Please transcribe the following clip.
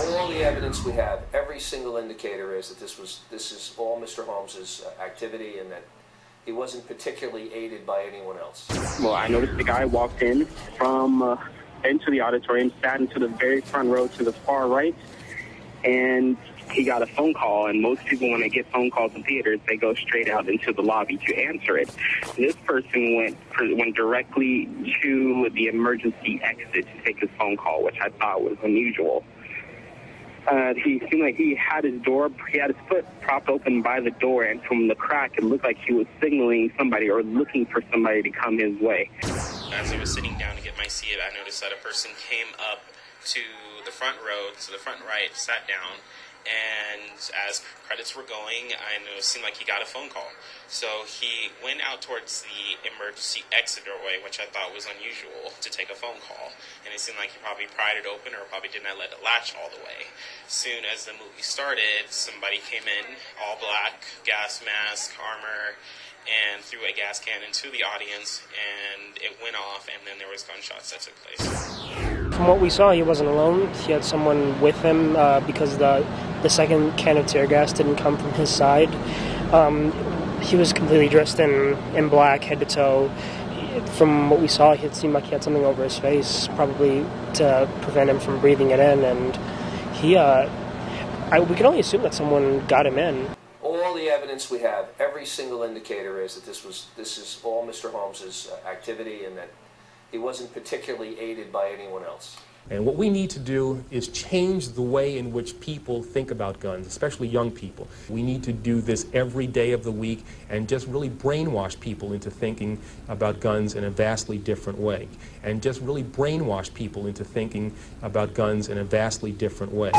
All the evidence we have, every single indicator is that this is all Mr. Holmes's activity, and that he wasn't particularly aided by anyone else. Well, I noticed the guy walked in from into the auditorium, sat into the very front row to the far right, and he got a phone call. And most people, when they get phone calls in theaters, they go straight out into the lobby to answer it. This person went directly to the emergency exit to take his phone call, which I thought was unusual. He seemed like he had his foot propped open by the door, and from the crack, it looked like he was signaling somebody or looking for somebody to come his way. As I was sitting down to get my seat, I noticed that a person came up to the front row, to the front right, sat down, and as credits were going, I know it seemed like he got a phone call. So he went out towards the emergency exit doorway, which I thought was unusual to take a phone call. And it seemed like he probably pried it open or probably did not let it latch all the way. Soon as the movie started, somebody came in, all black, gas mask, armor, and threw a gas can into the audience, and it went off, and then there was gunshots that took place. From what we saw, he wasn't alone. He had someone with him because the second can of tear gas didn't come from his side. He was completely dressed in black, head to toe. From what we saw, it seemed like he had something over his face, probably to prevent him from breathing it in. And we can only assume that someone got him in. All the evidence we have, every single indicator is that this is all Mr. Holmes's activity, and that he wasn't particularly aided by anyone else. And what we need to do is change the way in which people think about guns, especially young people. We need to do this every day of the week and just really brainwash people into thinking about guns in a vastly different way. And just really brainwash people into thinking about guns in a vastly different way.